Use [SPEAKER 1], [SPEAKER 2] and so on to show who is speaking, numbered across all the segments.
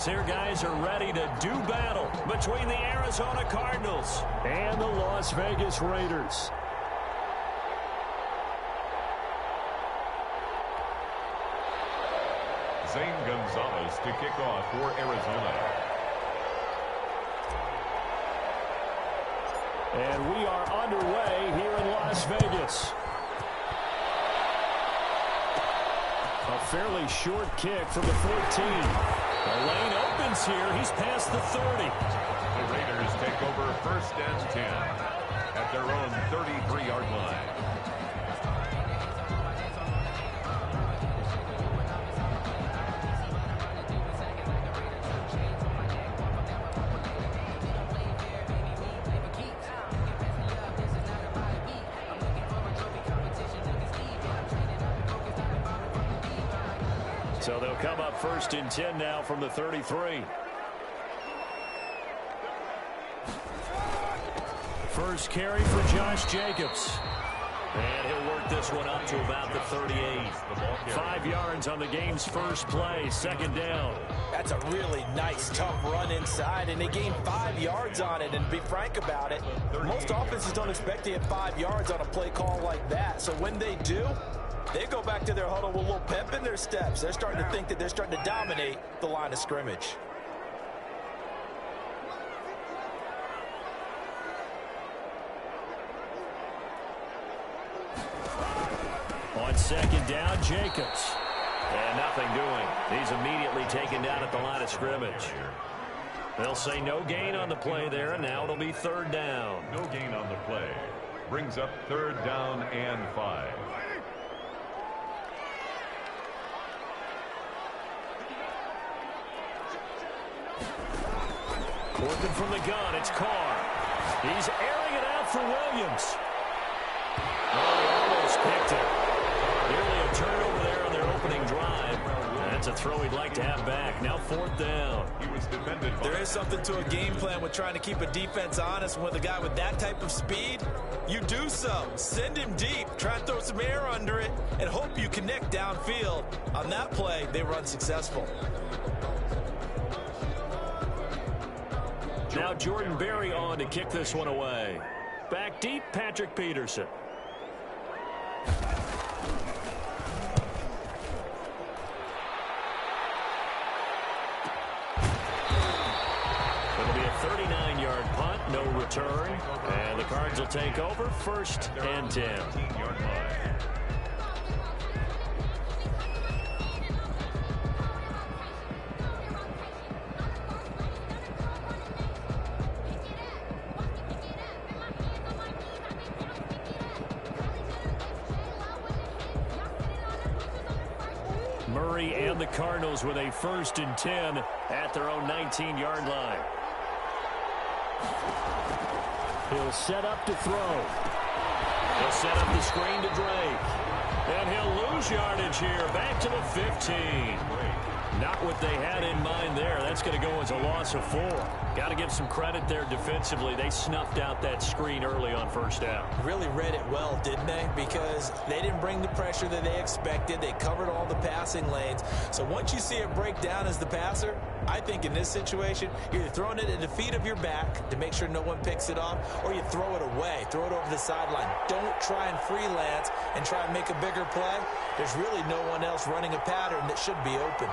[SPEAKER 1] Here guys are ready to do battle between the Arizona Cardinals and the Las Vegas Raiders.
[SPEAKER 2] Zane Gonzalez to kick off for Arizona.
[SPEAKER 1] And we are underway here in Las Vegas. A fairly short kick from the 14. The lane opens here. He's past the 30.
[SPEAKER 2] The Raiders take over 1st and 10 at their own 33-yard line.
[SPEAKER 1] So they'll come up 1st and 10 now from the 33. First carry for Josh Jacobs. And he'll work this one up to about the 38. 5 yards on the game's first play. 2nd down.
[SPEAKER 3] That's a really nice, tough run inside, and they gained 5 yards on it. And to be frank about it, most offenses don't expect to get 5 yards on a play call like that. So when they do, they go back to their huddle with a little pep in their steps. They're starting to think that they're starting to dominate the line of scrimmage.
[SPEAKER 1] On 2nd down, Jacobs. And nothing doing. He's immediately taken down at the line of scrimmage. They'll say no gain on the play there, and now it'll be 3rd down.
[SPEAKER 2] No gain on the play. Brings up 3rd down and 5.
[SPEAKER 1] Working from the gun, it's Carr. He's airing it out for Williams. Oh, he almost picked it. Nearly a turnover there on their opening drive. That's a throw he'd like to have back. Now 4th down.
[SPEAKER 2] He was defended.
[SPEAKER 3] There is something to a game plan with trying to keep a defense honest. With a guy with that type of speed, you do so. Send him deep. Try and throw some air under it and hope you connect downfield. On that play, they were unsuccessful.
[SPEAKER 1] Now Jordan Berry on to kick this one away. Back deep, Patrick Peterson. It'll be a 39-yard punt, no return. And the Cards will take over 1st and 10.
[SPEAKER 2] 15-yard line.
[SPEAKER 1] Murray and the Cardinals with a 1st and 10 at their own 19-yard line. He'll set up to throw. He'll set up the screen to Drake. And he'll lose yardage here. Back to the 15. Not what they had in mind there. That's going to go as a loss of 4. Got to give some credit there defensively. They snuffed out that screen early on 1st down.
[SPEAKER 3] Really read it well, didn't they? Because they didn't bring the pressure that they expected. They covered all the passing lanes. So once you see it break down as the passer, I think in this situation, you're either throwing it at the feet of your back to make sure no one picks it off, or you throw it away, throw it over the sideline. Don't try and freelance and try and make a bigger play. There's really no one else running a pattern that should be open.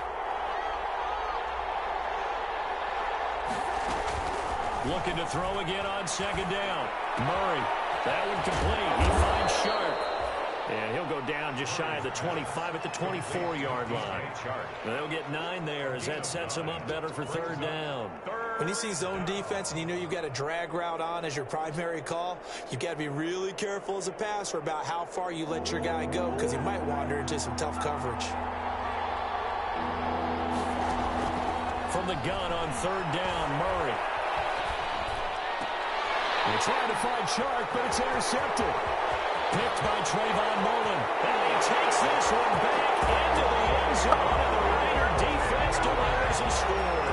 [SPEAKER 1] Looking to throw again on 2nd down. Murray, that one complete. He finds Sharp. And he'll go down just shy of the 25 at the 24-yard line. They'll get 9 there as that sets him up better for 3rd down.
[SPEAKER 3] When you see zone defense and you know you've got a drag route on as your primary call, you've got to be really careful as a passer about how far you let your guy go, because he might wander into some tough coverage.
[SPEAKER 1] From the gun on 3rd down, Murray. They're trying to find Sharp, but it's intercepted. Picked by Trayvon Mullen. And he takes this one back into the end zone, and the Raider defense delivers a score.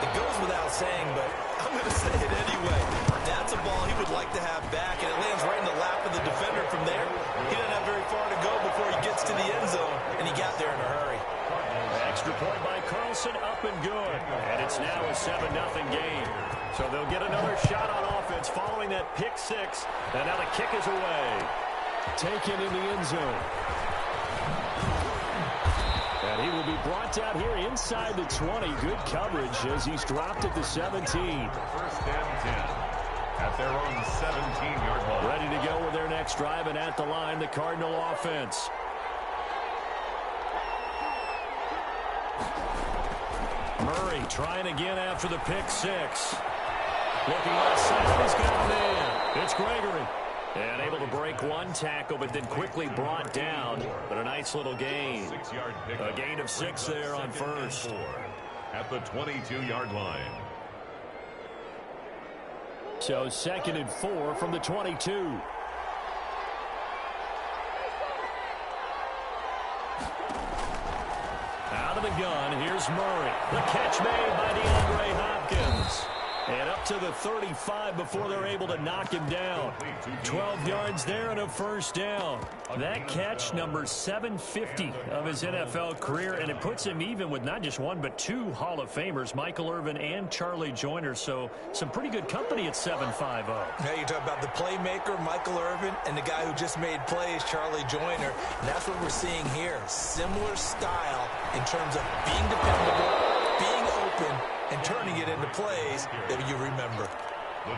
[SPEAKER 3] It goes without saying, but I'm going to say it anyway. That's a ball he would like to have back, and it lands right in the lap of the defender from there. He doesn't have very far to go before he gets to the end zone, and he got there in a hurry.
[SPEAKER 1] Extra point by Carlson, up and and good. And it's now a 7-0 game. So they'll get another shot on offense following that pick six. And now the kick is away. Taken in the end zone. And he will be brought down here inside the 20. Good coverage as he's dropped at the 17.
[SPEAKER 2] First and 10 at their own 17-yard line.
[SPEAKER 1] Ready to go with their next drive, and at the line, the Cardinal offense. Murray trying again after the pick six. Looking left side, he's got a man. It's Gregory. And able to break one tackle, but then quickly brought down. But a nice little gain. A gain of 6 there on first.
[SPEAKER 2] At the 22-yard line.
[SPEAKER 1] So 2nd and 4 from the 22. Out of the gun, here's Murray. The catch made by DeAndre Hopkins. And up to the 35 before they're able to knock him down. 12 yards there and a first down. That catch, number 750 of his NFL career, and it puts him even with not just one but 2 Hall of Famers, Michael Irvin and Charlie Joyner. So some pretty good company at 7'5".
[SPEAKER 3] Now you talk about the playmaker, Michael Irvin, and the guy who just made plays, Charlie Joyner. And that's what we're seeing here. Similar style in terms of being dependable, being open, and turning it into plays that you remember.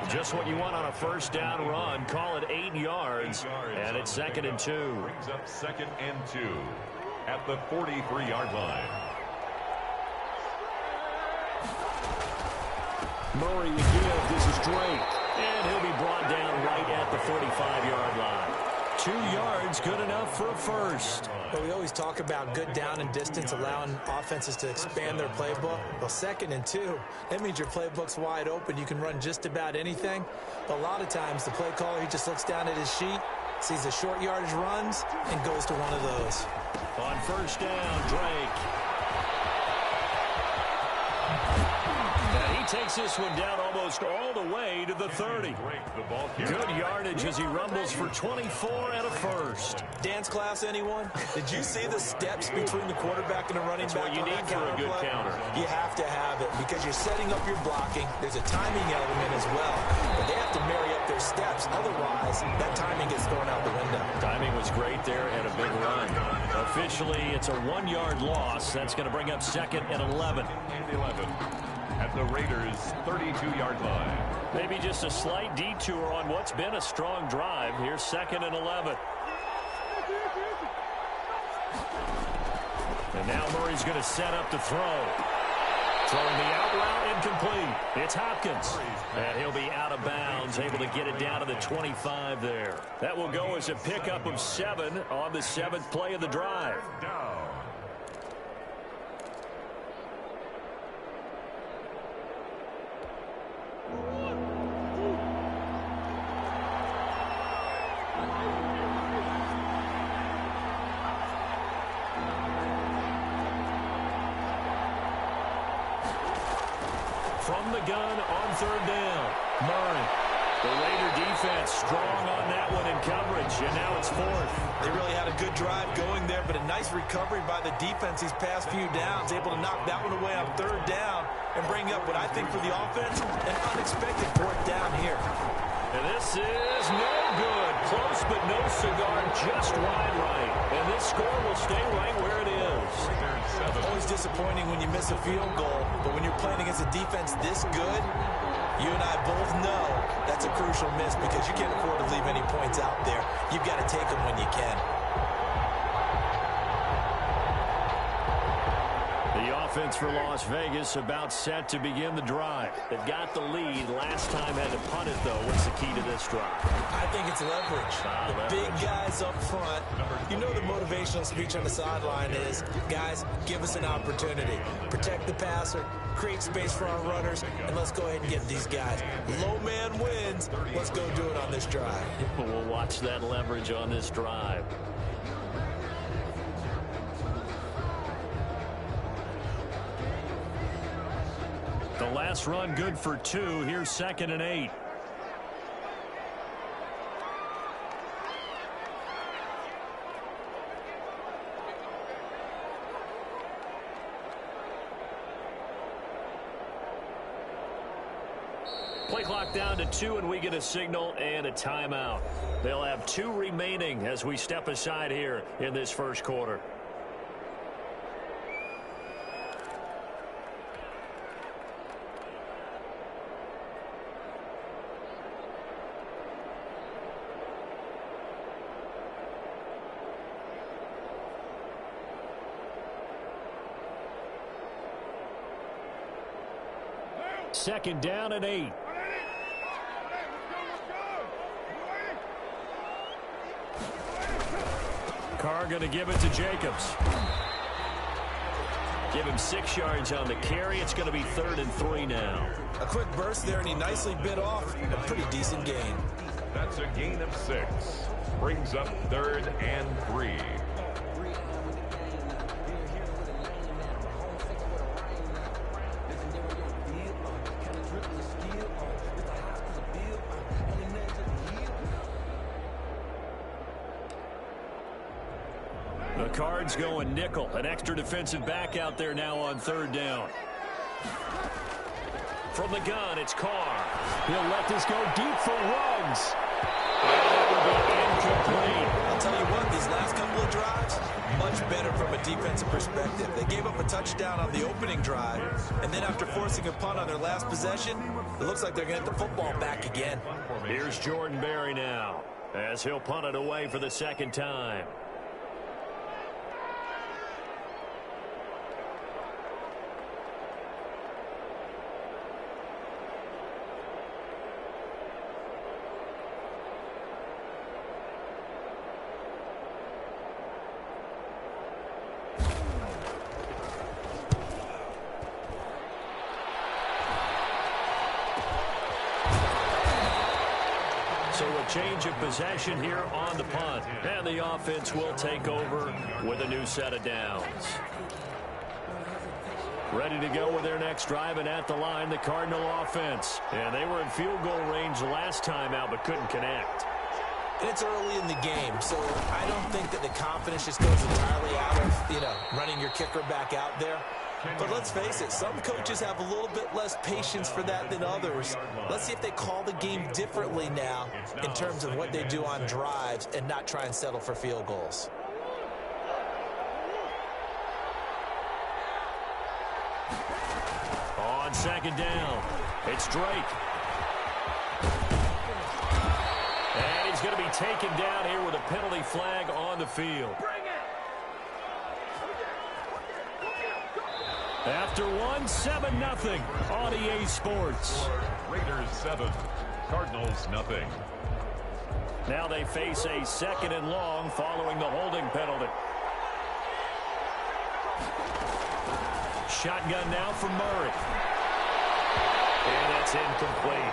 [SPEAKER 1] Just what you want on a first down run. Call it 8 yards, and it's 2nd and 2.
[SPEAKER 2] Brings up 2nd and 2 at the 43-yard line.
[SPEAKER 1] Murray again. This is Drake. And he'll be brought down right at the 45-yard line. 2 yards, good enough for a first.
[SPEAKER 3] But we always talk about good down and distance, allowing offenses to expand their playbook. Well, 2nd and 2, that means your playbook's wide open. You can run just about anything. But a lot of times, the play caller, he just looks down at his sheet, sees the short yardage runs, and goes to one of those.
[SPEAKER 1] On first down, Drake. And he takes this one down almost all the way to the 30. Good yardage as he rumbles for 24 and a first.
[SPEAKER 3] Dance class, anyone? Did you see the steps between the quarterback and the running back?
[SPEAKER 1] That's what you need for a good counter.
[SPEAKER 3] You have to have it because you're setting up your blocking. There's a timing element as well. But they have to marry up their steps. Otherwise, that timing gets thrown out the window.
[SPEAKER 1] Timing was great there and a big run. Officially, it's a 1-yard loss. That's going to bring up 2nd and 11.
[SPEAKER 2] At the Raiders' 32-yard line.
[SPEAKER 1] Maybe just a slight detour on what's been a strong drive. Here's 2nd and 11. And now Murray's going to set up to throw. Throwing the out route incomplete. It's Hopkins. And he'll be out of bounds, able to get it down to the 25 there. That will go as a pickup of 7 on the 7th play of the drive. From the gun on 3rd down, Murray. The Raider defense strong on that one in coverage, and now it's 4th.
[SPEAKER 3] They really had a good drive going there, but a nice recovery by the defense these past few downs, able to knock that one away on 3rd down and bring up what I think for the offense, an unexpected 4th down here.
[SPEAKER 1] And this is no good. Close but no cigar, just wide right. And this score will stay right where it is.
[SPEAKER 3] Always disappointing when you miss a field goal, but when you're playing against a defense this good, you and I both know that's a crucial miss because you can't afford to leave any points out there. You've got to take them when you can.
[SPEAKER 1] The offense for Las Vegas about set to begin the drive. They've got the lead. Last time had to punt it, though. What's the key to this drive?
[SPEAKER 3] I think it's leverage. The big guys up front. You know the motivational speech on the sideline is, guys, give us an opportunity. Protect the passer, create space for our runners, and let's go ahead and get these guys. Low man wins. Let's go do it on this drive.
[SPEAKER 1] We'll watch that leverage on this drive. The last run good for 2. Here's 2nd and 8. Play clock down to 2, and we get a signal and a timeout. They'll have 2 remaining as we step aside here in this first quarter. Second down and 8. Carr going to give it to Jacobs. Give him 6 yards on the carry. It's going to be 3rd and 3 now.
[SPEAKER 3] A quick burst there, and he nicely bit off a pretty decent gain.
[SPEAKER 2] That's a gain of 6. Brings up 3rd and 3.
[SPEAKER 1] The Cards going nickel. An extra defensive back out there now on 3rd down. From the gun, it's Carr. He'll let this go deep for Ruggs. That will be incomplete.
[SPEAKER 3] I'll tell you what, these last couple of drives, much better from a defensive perspective. They gave up a touchdown on the opening drive, and then after forcing a punt on their last possession, it looks like they're going to get the football back again.
[SPEAKER 1] Here's Jordan Berry now, as he'll punt it away for the 2nd time. So a change of possession here on the punt. And the offense will take over with a new set of downs. Ready to go with their next drive, and at the line, the Cardinal offense. And they were in field goal range last time out, but couldn't connect.
[SPEAKER 3] And it's early in the game, so I don't think that the confidence just goes entirely out of, running your kicker back out there. But let's face it, some coaches have a little bit less patience for that than others. Let's see if they call the game differently now in terms of what they do on drives and not try and settle for field goals.
[SPEAKER 1] On 2nd down, it's Drake. And he's going to be taken down here with a penalty flag on the field. After 1, 7-0 on EA Sports.
[SPEAKER 2] Raiders 7, Cardinals nothing.
[SPEAKER 1] Now they face a 2nd and long following the holding penalty. Shotgun now for Murray. And that's incomplete.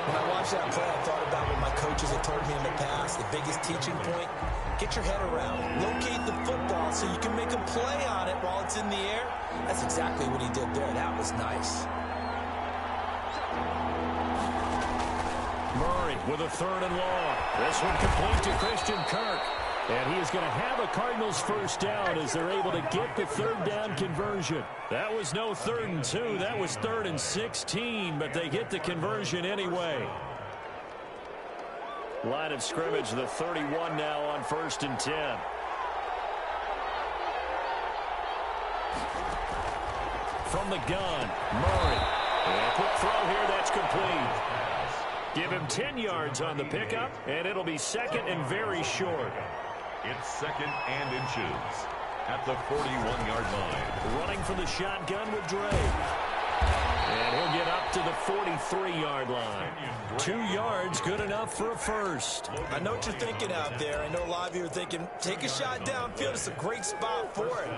[SPEAKER 3] When I watched that play, I thought about what my coaches have told me in the past. The biggest teaching point, get your head around. Locate the football so you can make a play on it while it's in the air. That's exactly what he did there. That was nice.
[SPEAKER 1] Murray with a 3rd and long. This one complete to Christian Kirk. And he is going to have a Cardinals first down as they're able to get the 3rd down conversion. That was no 3rd and 2. That was 3rd and 16, but they get the conversion anyway. Line of scrimmage, the 31 now on 1st and 10. From the gun, Murray. And a quick throw here, that's complete. Give him 10 yards on the pickup, and it'll be 2nd and very short.
[SPEAKER 2] It's 2nd and inches at the 41-yard line.
[SPEAKER 1] Running for the shotgun with Drake. And he'll get up to the 43-yard line. 2 yards, good enough for a first.
[SPEAKER 3] I know what you're thinking out there. I know a lot of you are thinking, take a shot downfield. It's a great spot for it.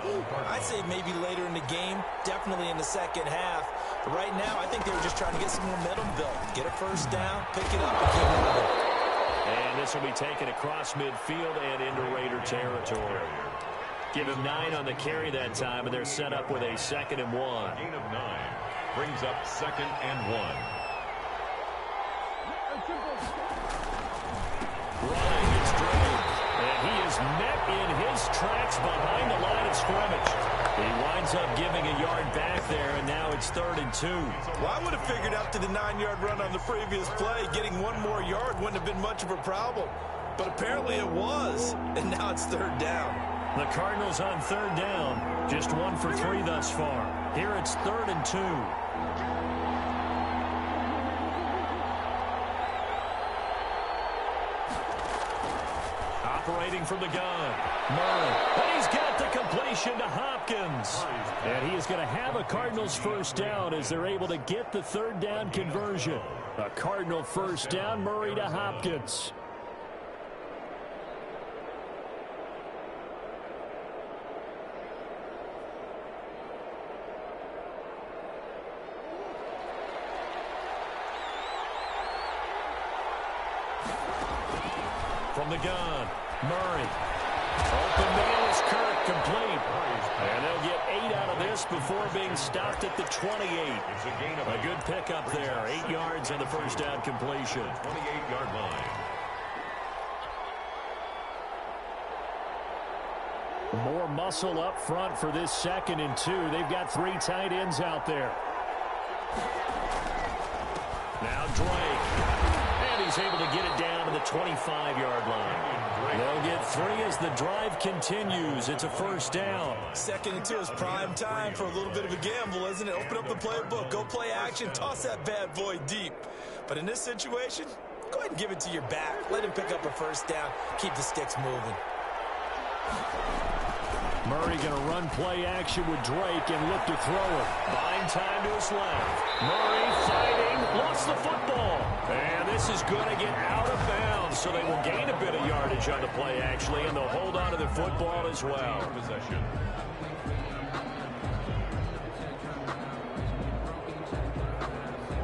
[SPEAKER 3] I'd say maybe later in the game, definitely in the 2nd half. But right now, I think they were just trying to get some momentum built. Get a first down, pick it up, and keep moving.
[SPEAKER 1] And this will be taken across midfield and into Raider territory. Give him 9 on the carry that time, and they're set up with a 2nd and 1.
[SPEAKER 2] Gain of 9 brings up 2nd and 1.
[SPEAKER 1] Running is Drake, and he is met in his tracks behind the line of scrimmage. He winds up giving a yard back there, and now it's 3rd and 2.
[SPEAKER 3] Well, I would have figured after the 9-yard run on the previous play, getting one more yard wouldn't have been much of a problem. But apparently it was, and now it's 3rd down.
[SPEAKER 1] The Cardinals on 3rd down, just 1 for 3 thus far. Here it's 3rd and 2. Operating from the gun, Murray, and he's got the completion to Hopkins. And he is going to have a Cardinals first down as they're able to get the 3rd down conversion. A Cardinal first down, Murray to Hopkins. From the gun, Murray. Open man is Kirk, complete. And they'll get 8 out of this before being stopped at the 28. A good pickup there. 8 yards on the first down completion.
[SPEAKER 2] 28-yard line.
[SPEAKER 1] More muscle up front for this 2nd and 2. They've got 3 tight ends out there. Now Drake. And he's able to get it down to the 25-yard line. They'll get 3 as the drive continues. It's a first down.
[SPEAKER 3] 2nd and 2 is prime time for a little bit of a gamble, isn't it? Open up the playbook, go play action, toss that bad boy deep. But in this situation, go ahead and give it to your back. Let him pick up a first down. Keep the sticks moving.
[SPEAKER 1] Murray going to run play action with Drake and look to throw it. Buying time to his left. Murray fighting, lost the football. And this is going to get out of bounds, so they will gain a bit of yardage on the play, actually, and they'll hold on to the football as well.
[SPEAKER 2] Possession.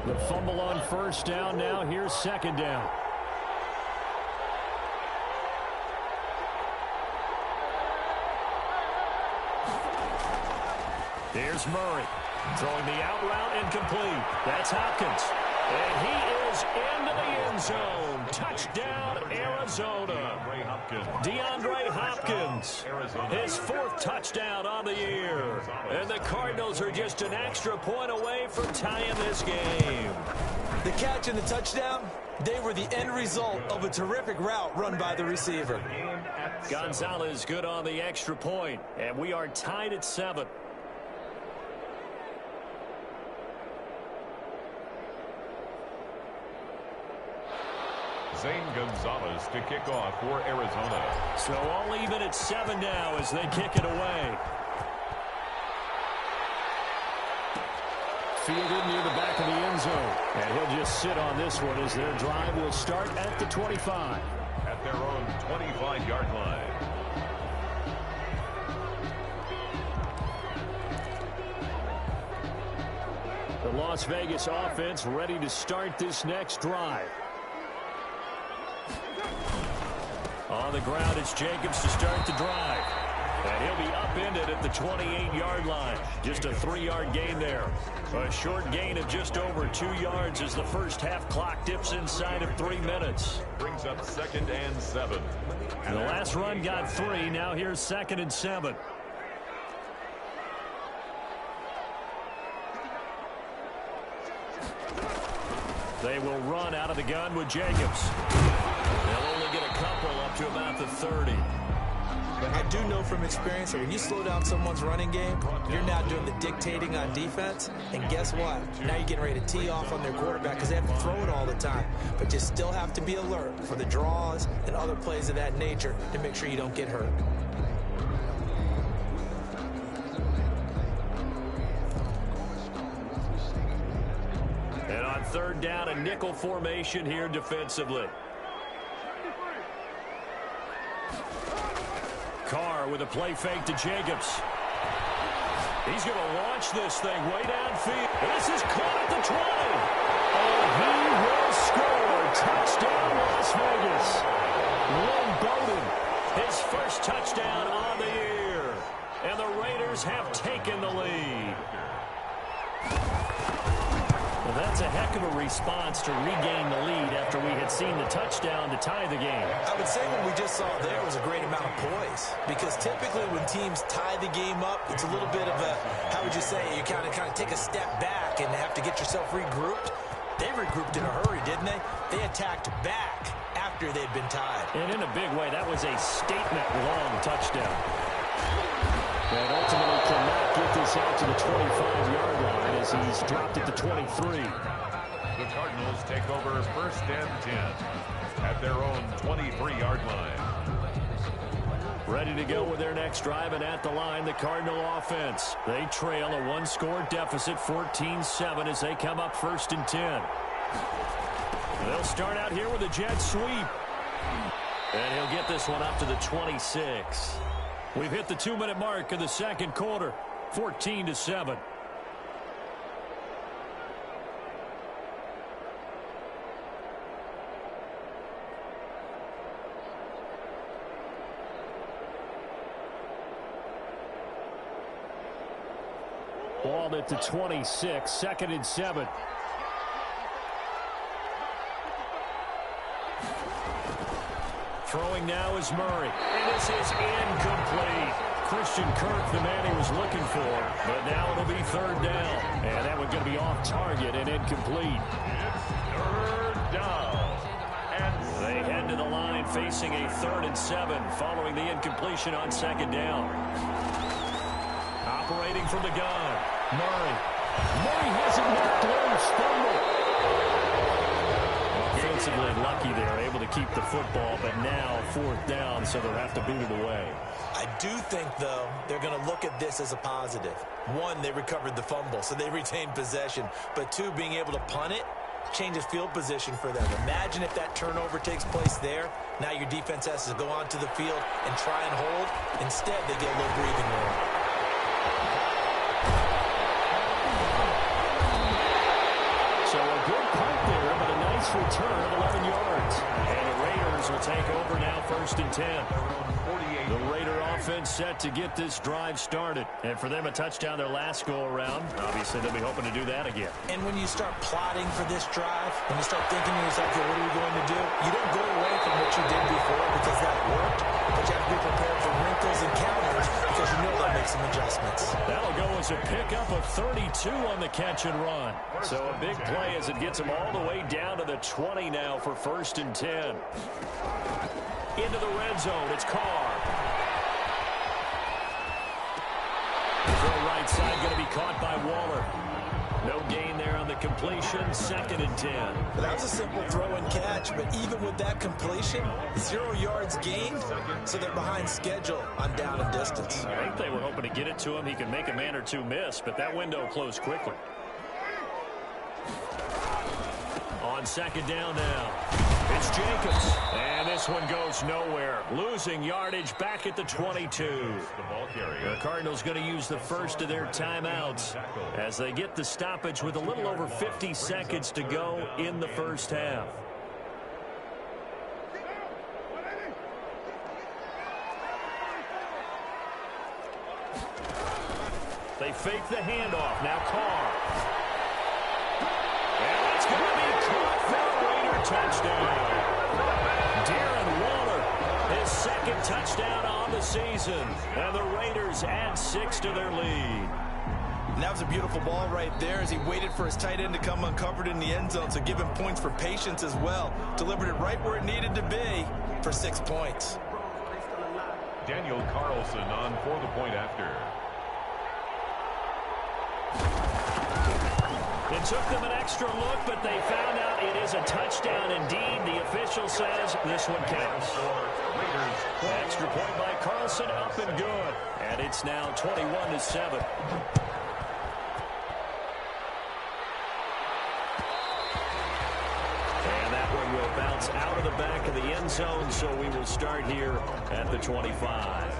[SPEAKER 1] The fumble on first down. Now here's 2nd down. Here's Murray. Throwing the out route incomplete. That's Hopkins. And he is into the end zone. Touchdown, Arizona. DeAndre Hopkins. His 4th touchdown on the year. And the Cardinals are just an extra point away from tying this game.
[SPEAKER 3] The catch and the touchdown, they were the end result of a terrific route run by the receiver.
[SPEAKER 1] Gonzalez good on the extra point. And we are tied at 7.
[SPEAKER 2] Zane Gonzalez to kick off for Arizona.
[SPEAKER 1] So all even at 7 now as they kick it away. Fielded near the back of the end zone. And he'll just sit on this one as their drive will start at the 25.
[SPEAKER 2] At their own 25-yard line.
[SPEAKER 1] The Las Vegas offense ready to start this next drive. On the ground, it's Jacobs to start the drive. And he'll be upended at the 28-yard line. Just a 3-yard gain there. A short gain of just over 2 yards as the first half clock dips inside of 3 minutes.
[SPEAKER 2] Brings up 2nd and 7.
[SPEAKER 1] The last run got 3. Now here's 2nd and 7. They will run out of the gun with Jacobs. They'll only get a couple up to about the 30.
[SPEAKER 3] I do know from experience that when you slow down someone's running game, you're now doing the dictating on defense. And guess what? Now you're getting ready to tee off on their quarterback because they have to throw it all the time. But you still have to be alert for the draws and other plays of that nature to make sure you don't get hurt.
[SPEAKER 1] And on 3rd down, a nickel formation here defensively. Carr with a play fake to Jacobs. He's going to launch this thing way downfield. This is caught at the 20. And he will score. Touchdown, Las Vegas. Lynn Bowden, his first touchdown on the year. And the Raiders have taken the lead. Well, that's a heck of a response to regain the lead after we had seen the touchdown to tie the game.
[SPEAKER 3] I would say what we just saw there was a great amount of poise, because typically when teams tie the game up, it's a little bit of a, how would you say, you kind of take a step back and have to get yourself regrouped. They regrouped in a hurry, didn't they? They attacked back after they'd been tied.
[SPEAKER 1] And in a big way, that was a statement-long touchdown. And ultimately cannot get this out to the 25-yard line as he's dropped it to 23.
[SPEAKER 2] The Cardinals take over first and 10 at their own 23-yard line.
[SPEAKER 1] Ready to go with their next drive, and at the line, the Cardinal offense. They trail a one-score deficit, 14-7, as they come up first and 10. They'll start out here with a jet sweep. And he'll get this one up to the 26. We've hit the 2-minute mark of the second quarter, 14-7. Ball at the 26, 2nd and 7. Throwing now is Murray. And this is incomplete. Christian Kirk, the man he was looking for. But now it'll be 3rd down. And that one's going to be off target and incomplete.
[SPEAKER 2] It's 3rd down. And
[SPEAKER 1] they head to the line facing a 3rd and 7 following the incompletion on 2nd down. Operating from the gun. Murray. Murray has it knocked loose. Fumble. Offensively lucky there, able to keep the football, but now 4th down, so they'll have to boot it away.
[SPEAKER 3] I do think, though, they're going to look at this as a positive. 1, they recovered the fumble, so they retained possession. But 2, being able to punt it changes field position for them. Imagine if that turnover takes place there. Now your defense has to go onto the field and try and hold. Instead, they get a little breathing room.
[SPEAKER 1] So a good punt there, but a nice return of 11 yards. And the Raiders will take over now, 1st and 10. The Raider offense set to get this drive started. And for them, a touchdown their last go-around. Obviously, they'll be hoping to do that again.
[SPEAKER 3] And when you start plotting for this drive, when you start thinking to yourself, okay, what are we going to do? You don't go away from what you did before because that worked. But you have to be prepared for wrinkles and counters because you know they'll make some adjustments.
[SPEAKER 1] That'll go as a pickup of 32 on the catch and run. So a big play as it gets them all the way down to the 20 now for 1st and 10. Into the red zone, it's Carr. Throw right side, going to be caught by Waller. No gain there on the completion, 2nd and 10.
[SPEAKER 3] That was a simple throw and catch, but even with that completion, 0 yards gained, so they're behind schedule on down and distance.
[SPEAKER 1] I think they were hoping to get it to him. He could make a man or two miss, but that window closed quickly. On 2nd down now, it's Jacobs. And this one goes nowhere. Losing yardage back at the 22. The Cardinals going to use the first of their timeouts as they get the stoppage with a little over 50 seconds to go in the first half. They fake the handoff. Now Carr. And it's going to be caught for a Raider touchdown. Darren Waller, his 2nd touchdown on the season. And the Raiders add 6 to their lead.
[SPEAKER 3] And that was a beautiful ball right there as he waited for his tight end to come uncovered in the end zone, so give him points for patience as well. Delivered it right where it needed to be for 6 points.
[SPEAKER 2] Daniel Carlson on for the point after.
[SPEAKER 1] It took them an extra look, but they found out it is a touchdown indeed. The official says this one counts. Extra point by Carlson, up and good. And it's now 21-7. And that one will bounce out of the back of the end zone, so we will start here at the 25.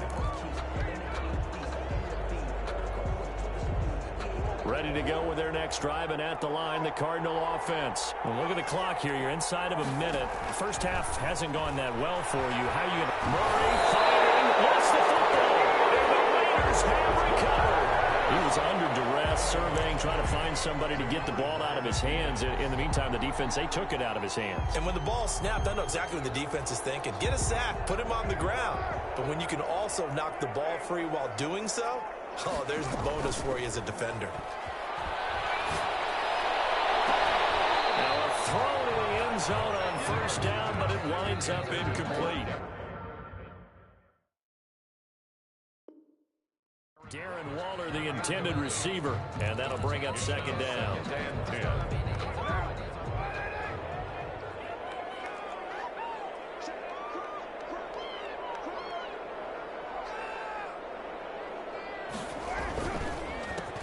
[SPEAKER 1] Ready to go with their next drive, and at the line, the Cardinal offense. Well, look at the clock here. You're inside of a minute. The first half hasn't gone that well for you. How are you going to... Murray fighting, lost the football, and the Raiders have recovered. He was under duress, surveying, trying to find somebody to get the ball out of his hands. In the meantime, the defense, they took it out of his hands.
[SPEAKER 3] And when the ball snapped, I know exactly what the defense is thinking. Get a sack, put him on the ground. But when you can also knock the ball free while doing so, oh, there's the bonus for you as a defender.
[SPEAKER 1] Now a throw to the end zone on first down, but it winds up incomplete. Darren Waller, the intended receiver, and that'll bring up second down.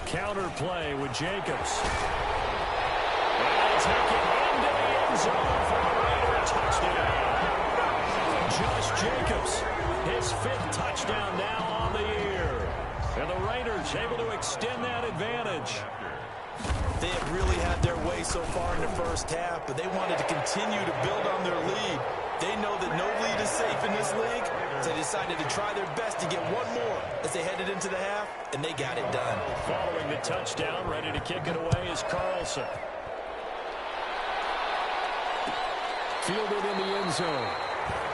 [SPEAKER 1] Counter play with Jacobs. And take it into the end zone for a Raider touchdown. Josh Jacobs, his 5th touchdown now on the year. And the Raiders able to extend that advantage.
[SPEAKER 3] They have really had their way so far in the first half, but they wanted to continue to build on their lead. They know that no lead is safe in this league, so they decided to try their best to get one more as they headed into the half, and they got it done.
[SPEAKER 1] Following the touchdown, ready to kick it away is Carlson. Fielded in the end zone.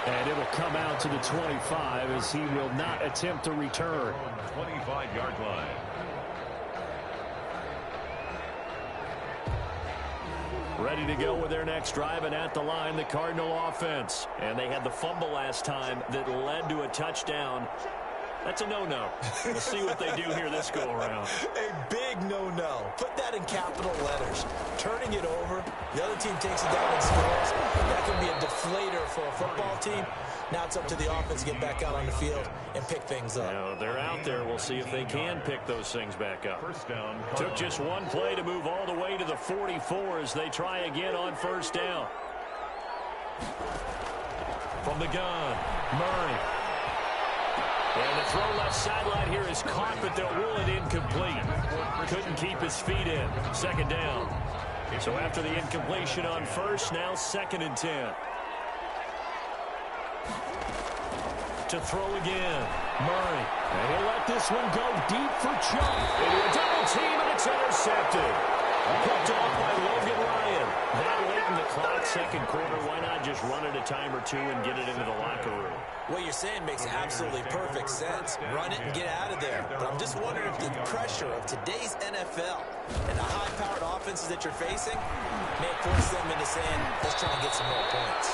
[SPEAKER 1] And it'll come out to the 25 as he will not attempt to return.
[SPEAKER 2] 25-yard line.
[SPEAKER 1] Ready to go with their next drive, and at the line, the Cardinal offense. And they had the fumble last time that led to a touchdown. That's a no-no. We'll see what they do here this go-around.
[SPEAKER 3] A big no-no. Put that in capital letters. Turning it over, the other team takes it down and scores. That can be a deflator for a football team. Now it's up to the offense to get back out on the field and pick things up.
[SPEAKER 1] Now, they're out there. We'll see if they can pick those things back up. First down. Took just one play to move all the way to the 44 as they try again on first down. From the gun, Murray. And the throw left sideline here is caught, but they'll rule it incomplete. Couldn't keep his feet in. Second down. So after the incompletion on first, now 2nd and 10. To throw again, Murray. And he'll let this one go deep for Chubb. Into a double team, and it's intercepted. Picked off by Logan Ryan. That late in the clock, second quarter, why not just run it a time or two and get it into the locker room?
[SPEAKER 3] What you're saying makes absolutely perfect sense. Run it and get out of there. But I'm just wondering if the pressure of today's NFL and the high-powered offenses that you're facing may force them into saying, let's try and get some more points.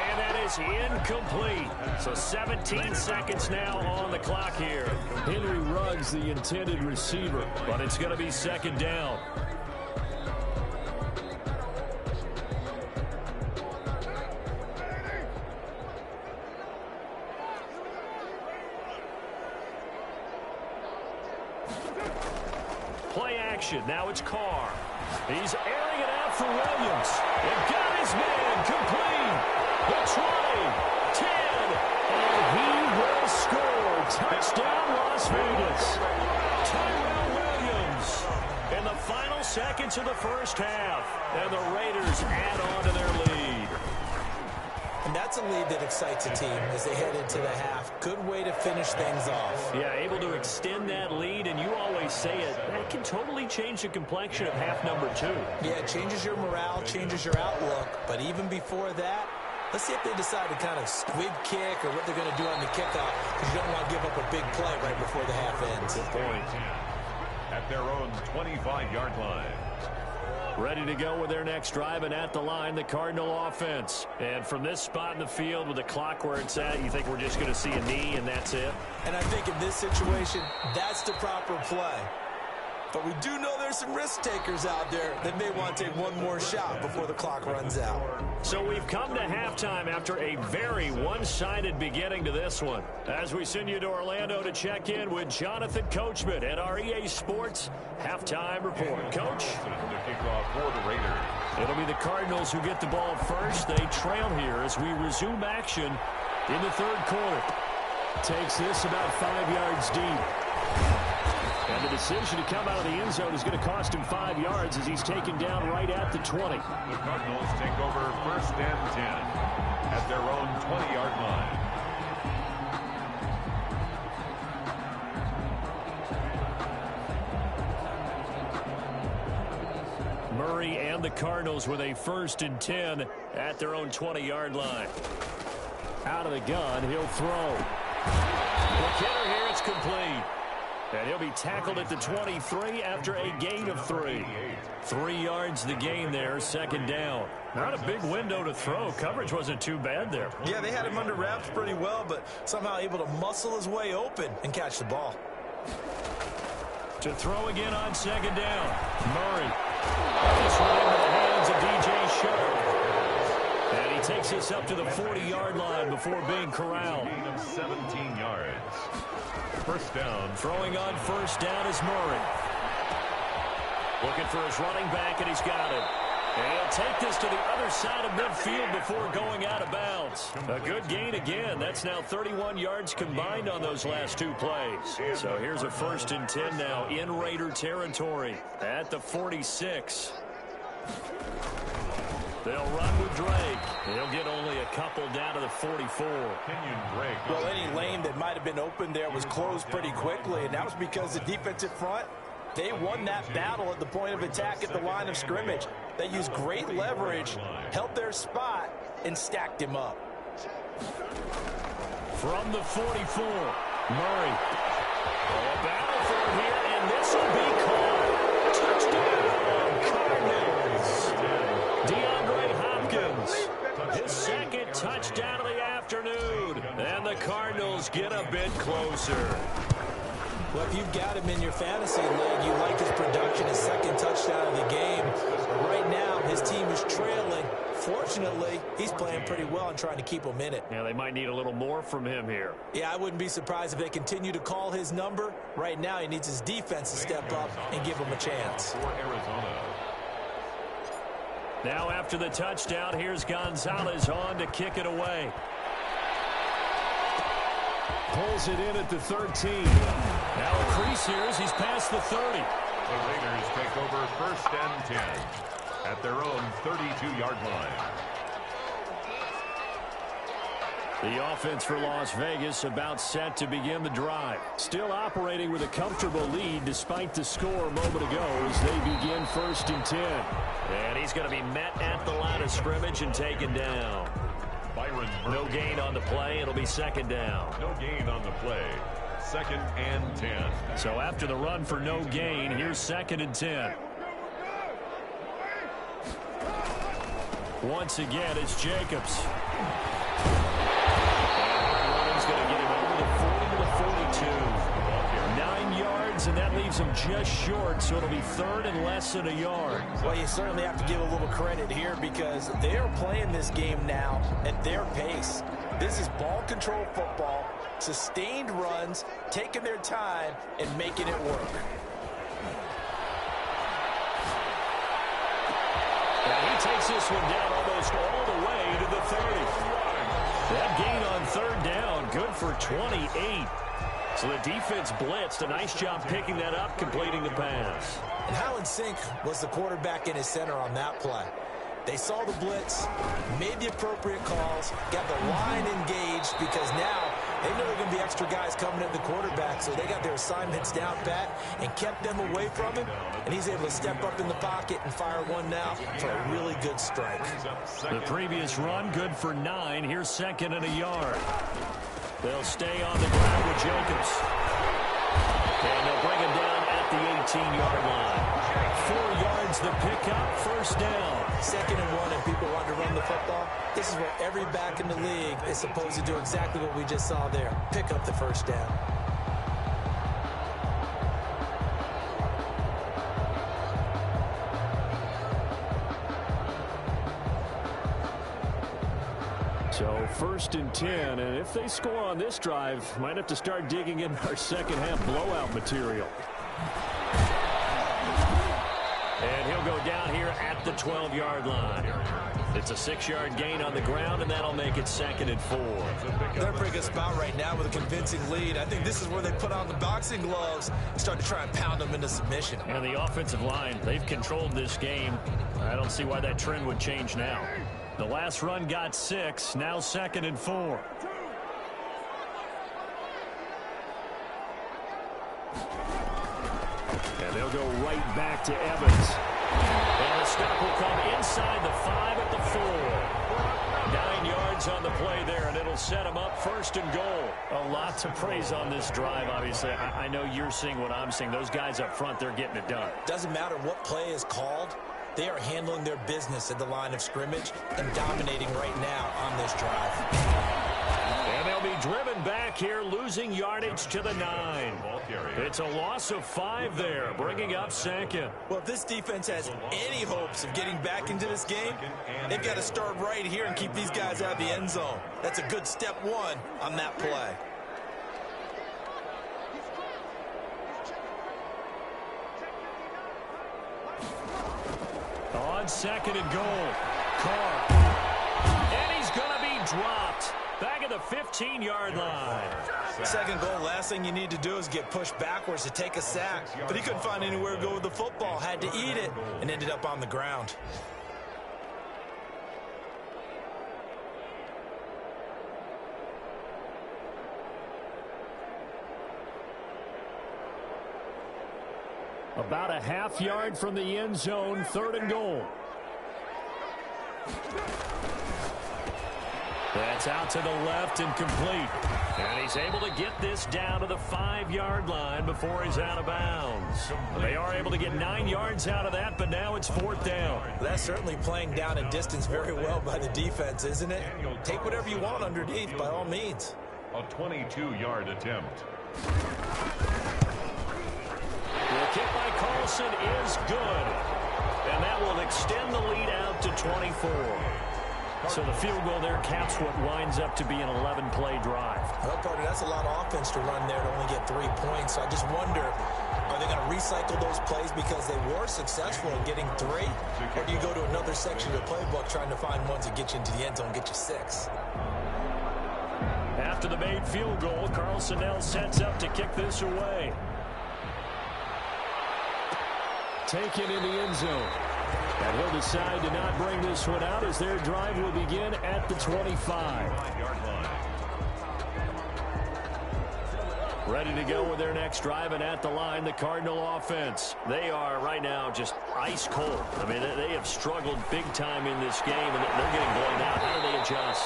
[SPEAKER 1] And that is incomplete. So 17 seconds now on the clock here. Henry Ruggs, the intended receiver, but it's going to be second down. Play action. Now it's Carr. He's airing it out for Williams. And got his man complete. The 20, 10, and he will score. Touchdown, Las Vegas. Tyrell Williams in the final seconds of the first half. And the Raiders add on to their lead.
[SPEAKER 3] And that's a lead that excites a team as they head into the half. Good way to finish things off.
[SPEAKER 1] Yeah, able to extend that lead, and you always say it, that can totally change the complexion of half number 2.
[SPEAKER 3] Yeah, it changes your morale, changes your outlook. But even before that, let's see if they decide to kind of squib kick or what they're going to do on the kickoff, because you don't want to give up a big play right before the half ends.
[SPEAKER 1] Good point.
[SPEAKER 2] At their own 25-yard line.
[SPEAKER 1] Ready to go with their next drive, and at the line, the Cardinal offense. And from this spot in the field with the clock where it's at, you think we're just going to see a knee and that's it?
[SPEAKER 3] And I think in this situation, that's the proper play. But we do know there's some risk takers out there that may want to take one more shot before the clock runs out.
[SPEAKER 1] So we've come to halftime after a very one-sided beginning to this one. As we send you to Orlando to check in with Jonathan Coachman at our EA Sports Halftime Report. Coach?
[SPEAKER 2] The kickoff for the Raiders.
[SPEAKER 1] It'll be the Cardinals who get the ball first. They trail here as we resume action in the third quarter. Takes this about 5 yards deep. And the decision to come out of the end zone is going to cost him 5 yards as he's taken down right at the 20.
[SPEAKER 2] The Cardinals take over first and 10 at their own 20-yard line.
[SPEAKER 1] Murray and the Cardinals with a 1st and 10 at their own 20-yard line. Out of the gun, he'll throw. McKinnon here, it's complete. And he'll be tackled at the 23 after a gain of 3. 3 yards the gain there, 2nd down. Not a big window to throw. Coverage wasn't too bad there.
[SPEAKER 3] Yeah, they had him under wraps pretty well, but somehow able to muscle his way open and catch the ball.
[SPEAKER 1] To throw again on 2nd down. Murray. This one into the hands of DJ Sharp. And he takes us up to the 40-yard line before being corralled.
[SPEAKER 2] Gain of 17 yards. 1st down.
[SPEAKER 1] Throwing on 1st down is Murray. Looking for his running back, and he's got it. And he'll take this to the other side of midfield before going out of bounds. A good gain again. That's now 31 yards combined on those last 2 plays. So here's a 1st and 10 now in Raider territory at the 46. They'll run with Drake. He'll get only a couple down to the 44.
[SPEAKER 3] Well, any lane that might have been open there was closed pretty quickly, and that was because the defensive front, they won that battle at the point of attack at the line of scrimmage. They used great leverage, held their spot, and stacked him up.
[SPEAKER 1] From the 44, Murray. A battle for him here, and this will be called. Touchdown, Cardinals. DeAndre Hopkins, his 2nd touchdown of the afternoon. And the Cardinals get a bit closer.
[SPEAKER 3] Well, if you've got him in your fantasy league, you like his production, his 2nd touchdown of the game. But right now, his team is trailing. Fortunately, he's playing pretty well and trying to keep them in it.
[SPEAKER 1] Yeah, they might need a little more from him here. Yeah,
[SPEAKER 3] I wouldn't be surprised if they continue to call his number. Right now, he needs his defense to step up and give him a chance.
[SPEAKER 2] For Arizona.
[SPEAKER 1] Now after the touchdown, here's Gonzalez on to kick it away. Pulls it in at the 13. Now a crease here as he's past the 30.
[SPEAKER 2] The Raiders take over 1st and 10 at their own 32-yard line.
[SPEAKER 1] The offense for Las Vegas about set to begin the drive. Still operating with a comfortable lead despite the score a moment ago as they begin 1st and 10. And he's going to be met at the line of scrimmage and taken down. No gain on the play. It'll be 2nd down.
[SPEAKER 2] No gain on the play. 2nd and 10.
[SPEAKER 1] So after the run for no gain, here's 2nd and 10. Once again, it's Jacobs. And he's going to get him over the 40 to the 42. 9 yards, and that leaves him just short, so it'll be 3rd and less than a yard.
[SPEAKER 3] Well, you certainly have to give a little credit here because they are playing this game now at their pace. This is ball control football, sustained runs, taking their time, and making it work.
[SPEAKER 1] And he takes this one down almost all the way to the 30. That gain on 3rd down, good for 28. So the defense blitzed. A nice job picking that up, completing the pass.
[SPEAKER 3] And how in sync was the quarterback in his center on that play? They saw the blitz, made the appropriate calls, got the line engaged because now they know there are going to be extra guys coming at the quarterback, so they got their assignments down pat and kept them away from him, and he's able to step up in the pocket and fire one now for a really good strike.
[SPEAKER 1] The previous run, good for 9. Here's 2nd and a yard. They'll stay on the ground with Jacobs. And they'll bring him down at the 18-yard line. 4 yards the pickup, 1st down.
[SPEAKER 3] 2nd and 1, and people want to run the football. This is where every back in the league is supposed to do exactly what we just saw there. Pick up the 1st down.
[SPEAKER 1] So 1st and 10, and if they score on this drive, might have to start digging in our second half blowout material. And he'll go down here at the 12-yard line. It's a 6-yard gain on the ground, and that'll make it 2nd and 4.
[SPEAKER 3] They're in a pretty good spot right now with a convincing lead. I think this is where they put on the boxing gloves and start to try and pound them into submission.
[SPEAKER 1] And the offensive line, they've controlled this game. I don't see why that trend would change now. The last run got 6, now 2nd and 4. And they'll go right back to Evans. And the inside the 5 at the 4. 9 yards on the play there, and it'll set them up 1st and goal. A lot to praise on this drive, obviously. I know you're seeing what I'm seeing. Those guys up front, they're getting it done.
[SPEAKER 3] Doesn't matter what play is called. They are handling their business at the line of scrimmage and dominating right now on this drive.
[SPEAKER 1] And they'll be driven back here, losing yardage to the 9. It's a loss of 5 there, bringing up 2nd.
[SPEAKER 3] Well, if this defense has any hopes of getting back into this game, they've got to start right here and keep these guys out of the end zone. That's a good step 1 on that play.
[SPEAKER 1] On 2nd and goal, Carr. And he's going to be dropped. Back at the 15-yard line.
[SPEAKER 3] 2nd goal, last thing you need to do is get pushed backwards to take a sack. But he couldn't find anywhere to go with the football, had to eat it, and ended up on the ground.
[SPEAKER 1] About a half yard from the end zone, 3rd and goal. That's out to the left and complete. And he's able to get this down to the 5-yard line before he's out of bounds. They are able to get 9 yards out of that, but now it's 4th down.
[SPEAKER 3] That's certainly playing down in distance very well by the defense, isn't it? Take whatever you want underneath, by all means.
[SPEAKER 2] A 22-yard attempt.
[SPEAKER 1] The kick by Carlson is good. And that will extend the lead out to 24. So the field goal there caps what winds up to be an 11-play drive.
[SPEAKER 3] Well, partner, that's a lot of offense to run there to only get 3 points. So I just wonder, are they going to recycle those plays because they were successful in getting 3? Or do you go to another section of the playbook trying to find ones that get you into the end zone, get you 6?
[SPEAKER 1] After the made field goal, Carlson now sets up to kick this away. Taken in the end zone. And he'll decide to not bring this one out as their drive will begin at the 25. Ready to go with their next drive, and at the line, the Cardinal offense. They are right now just ice cold. I mean, they have struggled big time in this game, and they're getting blown out. How do they adjust?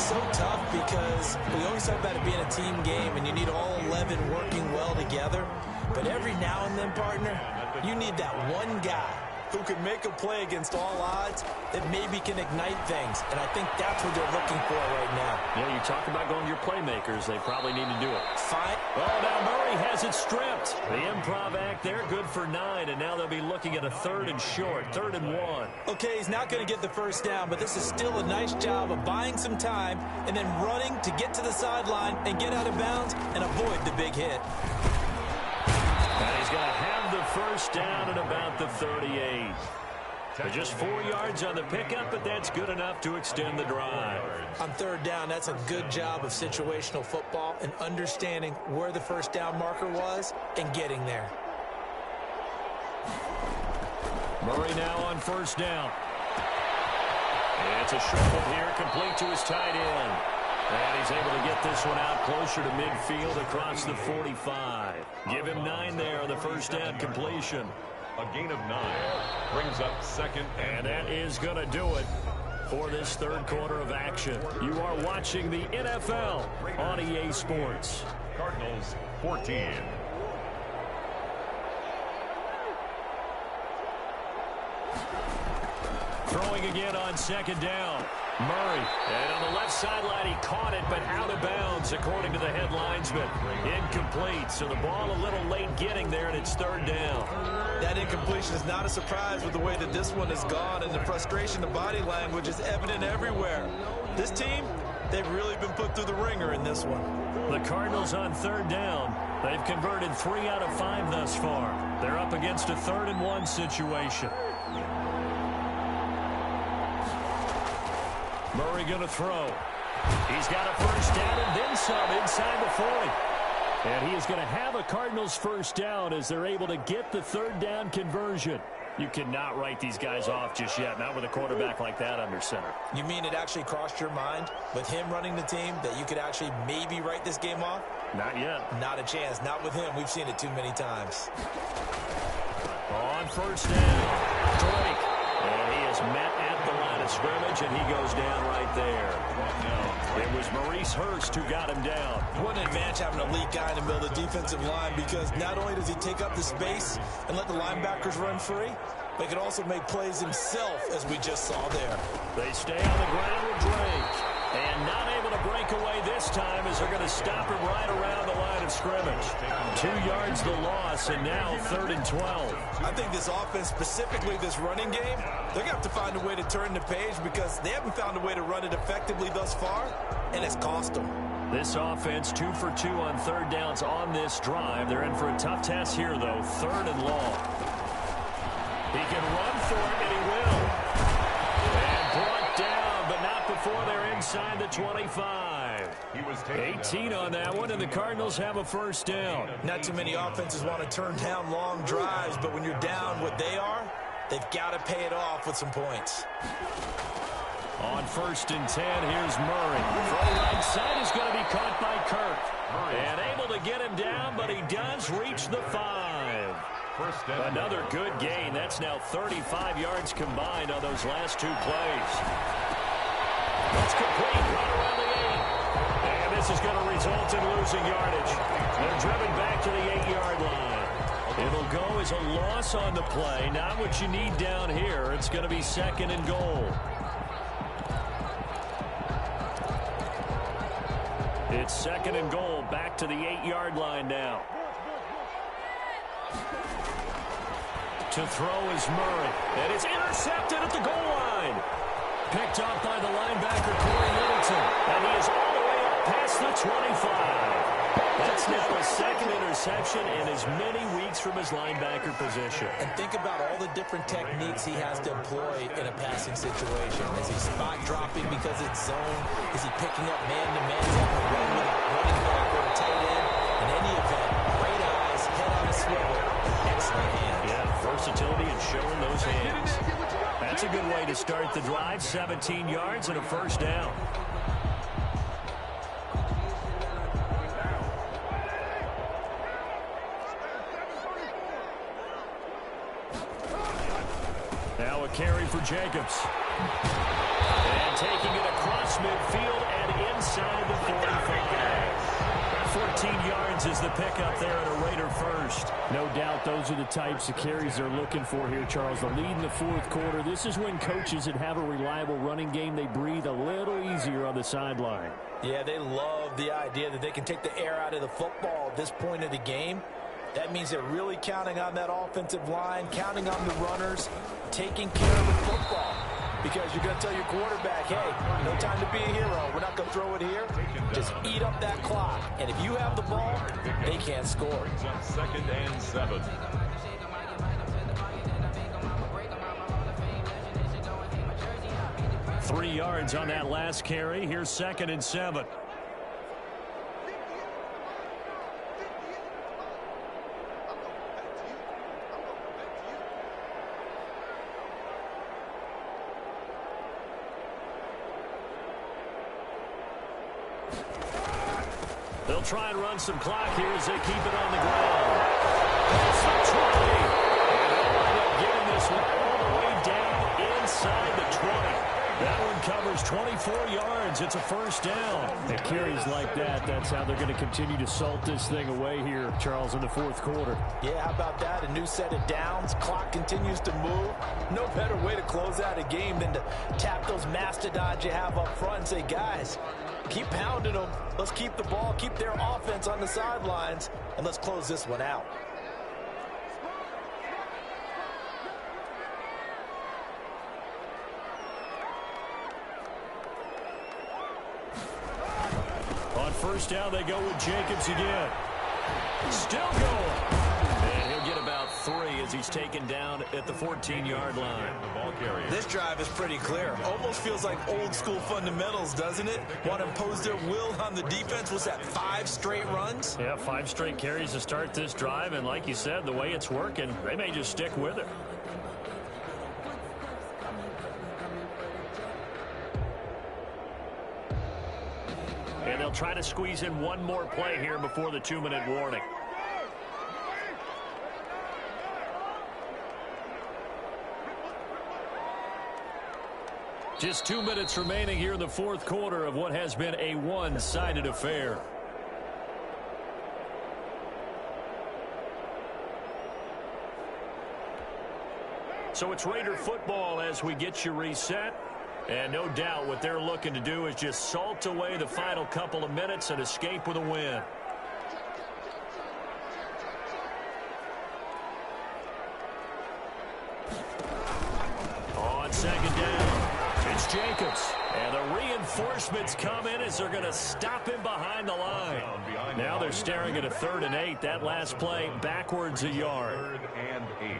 [SPEAKER 3] So tough because we always talk about it being a team game, and you need all 11 working well together. But every now and then, partner, you need that one guy who can make a play against all odds that maybe can ignite things. And I think that's what they're looking for right now.
[SPEAKER 1] Yeah, you talk about going to your playmakers. They probably need to do it.
[SPEAKER 3] Fine.
[SPEAKER 1] Oh, now Murray has it stripped. The improv act there, good for 9, and now they'll be looking at a 3rd and short, 3rd and 1.
[SPEAKER 3] Okay, he's not going to get the first down, but this is still a nice job of buying some time and then running to get to the sideline and get out of bounds and avoid the big hit.
[SPEAKER 1] And he's going to have the first down at about the 38. Just 4 yards on the pickup, but that's good enough to extend the drive.
[SPEAKER 3] On 3rd down, that's a good job of situational football and understanding where the first down marker was and getting there.
[SPEAKER 1] Murray now on 1st down. It's a short one here, complete to his tight end. And he's able to get this one out closer to midfield across the 45. Give him 9 there on the first down completion.
[SPEAKER 2] A gain of 9 brings up 2nd.
[SPEAKER 1] And that is going to do it for this 3rd quarter of action. You are watching the NFL on EA Sports.
[SPEAKER 2] Cardinals 14.
[SPEAKER 1] Throwing again on 2nd down. Murray. And on the left sideline, he caught it, but out of bounds, according to the head linesman. Incomplete. So the ball a little late getting there, and it's 3rd down.
[SPEAKER 3] That incompletion is not a surprise with the way that this one has gone, and the frustration, the body language is evident everywhere. This team, they've really been put through the ringer in this one.
[SPEAKER 1] The Cardinals on 3rd down. They've converted 3 out of 5 thus far. They're up against a 3rd and 1 situation. Murray going to throw. He's got a first down and then some inside the 40. And he is going to have a Cardinals first down as they're able to get the 3rd down conversion. You cannot write these guys off just yet, not with a quarterback like that under center.
[SPEAKER 3] You mean it actually crossed your mind with him running the team that you could actually maybe write this game off?
[SPEAKER 1] Not yet.
[SPEAKER 3] Not a chance. Not with him. We've seen it too many times.
[SPEAKER 1] On 1st down, Drake. And he is coverage, and he goes down right there. It was Maurice Hurst who got him down.
[SPEAKER 3] What an advantage having an elite guy in the middle of the defensive line, because not only does he take up the space and let the linebackers run free, but he can also make plays himself, as we just saw there.
[SPEAKER 1] They stay on the ground with Drake. And not able to break away this time as they're going to stop him right around the line of scrimmage. 2 yards the loss, and now 3rd and 12.
[SPEAKER 3] I think this offense, specifically this running game, they're going to have to find a way to turn the page, because they haven't found a way to run it effectively thus far, and it's cost them.
[SPEAKER 1] This offense 2 for 2 on 3rd downs on this drive. They're in for a tough task here, though. 3rd and long. He can run for it, and he will. And brought down, but not before they're inside the 25. 18 on that one, and the Cardinals have a 1st down.
[SPEAKER 3] Not too many offenses want to turn down long drives, but when you're down what they are, they've got to pay it off with some points.
[SPEAKER 1] On 1st and 10, here's Murray. From right side is going to be caught by Kirk. And able to get him down, but he does reach the 5. Another good gain. That's now 35 yards combined on those last 2 plays. That's complete right around the 8. And this is going to result in losing yardage. They're driven back to the 8-yard line. It'll go as a loss on the play. Not what you need down here. It's going to be 2nd and goal. It's 2nd and goal, back to the 8-yard line now. To throw is Murray, and it's intercepted at the goal line. Picked off by the linebacker, Corey Littleton, and he is all the way up past the 25. That's now a 2nd interception in as many weeks from his linebacker position.
[SPEAKER 3] And think about all the different techniques he has to employ in a passing situation. Is he spot dropping because it's zone? Is he picking up man-to-man? Is he having to run with a running back or a tight end? In any event, great eyes, head on a swivel, excellent hands.
[SPEAKER 1] Yeah, versatility and showing those hands. That's a good way to start the drive. 17 yards and a 1st down. Now a carry for Jacobs. And taking it across midfield and inside the 45. 14 yards is the pickup there at a Raider 1st.
[SPEAKER 4] No doubt those are the types of carries they're looking for here, Charles. The lead in the 4th quarter. This is when coaches that have a reliable running game, they breathe a little easier on the sideline.
[SPEAKER 3] Yeah, they love the idea that they can take the air out of the football at this point of the game. That means they're really counting on that offensive line, counting on the runners, taking care of the football. Because you're going to tell your quarterback, hey, no time to be a hero. We're not going to throw it here. Just eat up that clock. And if you have the ball, they can't score.
[SPEAKER 2] 2nd and 7.
[SPEAKER 1] Three yards on that last carry. Here's 2nd and 7. They'll try and run some clock here as they keep it on the ground. That's the 20. And they'll wind up getting this one all the way down inside the 20. That one covers 24 yards. It's a 1st down.
[SPEAKER 4] And carries like that, that's how they're going to continue to salt this thing away here, Charles, in the 4th quarter.
[SPEAKER 3] Yeah, how about that? A new set of downs. Clock continues to move. No better way to close out a game than to tap those mastodons you have up front and say, guys, keep pounding them. Let's keep the ball, keep their offense on the sidelines, and let's close this one out.
[SPEAKER 1] On 1st down, they go with Jacobs again. Still going. And he'll get about 3 as he's taken down at the 14-yard line.
[SPEAKER 3] This drive is pretty clear. Almost feels like old school fundamentals, doesn't it? Want to impose their will on the defense. Was that 5 straight runs?
[SPEAKER 1] Yeah, 5 straight carries to start this drive. And like you said, the way it's working, they may just stick with it. And they'll try to squeeze in one more play here before the 2-minute warning.
[SPEAKER 4] Just 2 minutes remaining here in the fourth quarter of what has been a one-sided affair. So it's Raider football as we get you reset. And no doubt what they're looking to do is just salt away the final couple of minutes and escape with a win. On second down, it's Jacobs. And the reinforcements come in as they're going to stop him behind the line. Now they're staring at a 3rd and 8. That last play backwards a yard.
[SPEAKER 2] 3rd and 8.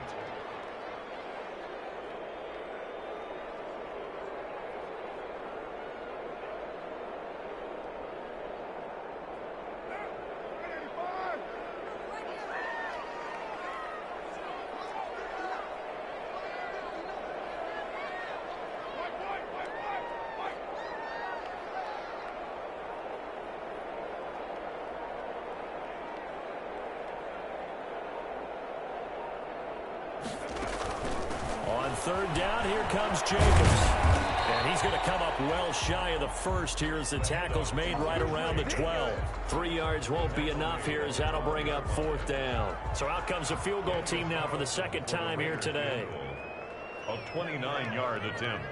[SPEAKER 4] Third down, here comes Jacobs. And he's going to come up well shy of the first here as the tackle's made right around the 12. 3 yards won't be enough here as that'll bring up 4th down. So out comes a field goal team now for the second time here today.
[SPEAKER 2] A 29-yard attempt.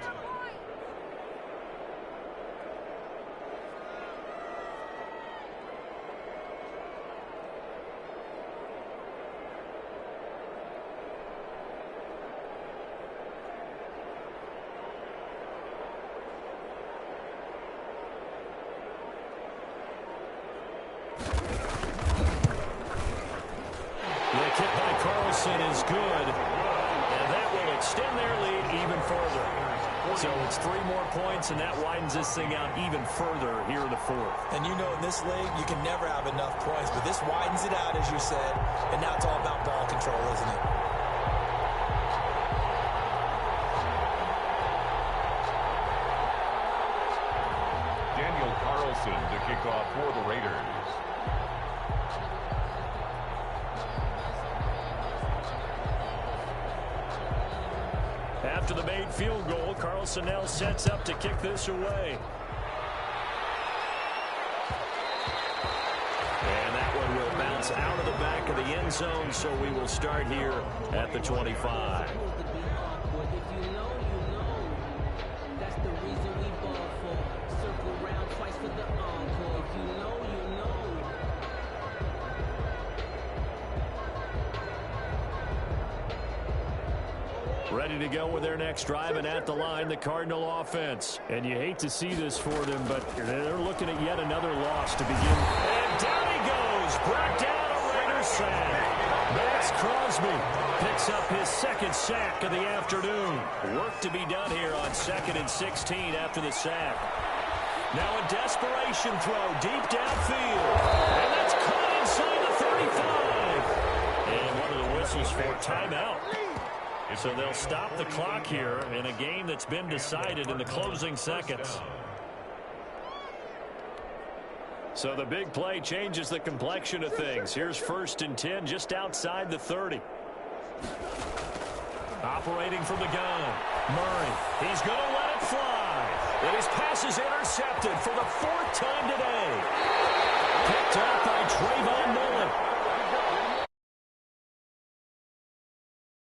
[SPEAKER 4] Is good, and that will extend their lead even further. So it's 3 more points, and that widens this thing out even further here in the fourth.
[SPEAKER 3] And you know, in this league, you can never have enough points, but this widens it out, as you said, and now it's all about ball control, isn't it?
[SPEAKER 2] Daniel Carlson to kick off for the Raiders.
[SPEAKER 4] After the made field goal, Carlson now sets up to kick this away. And that one will bounce out of the back of the end zone, so we will start here at the 25. Ready to go with their next drive, and at the line, the Cardinal offense. And you hate to see this for them, but they're looking at yet another loss to begin. And down he goes, brought down a Raider sack. Max Crosby picks up his 2nd sack of the afternoon. Work to be done here on 2nd and 16 after the sack. Now a desperation throw deep downfield. And that's caught inside the 35. And one of the whistles for timeout. So they'll stop the clock here in a game that's been decided in the closing seconds. So the big play changes the complexion of things. Here's 1st and 10 just outside the 30. Operating from the gun, Murray. He's going to let it fly. And his pass is intercepted for the 4th time today. Picked up by Trayvon Mullen.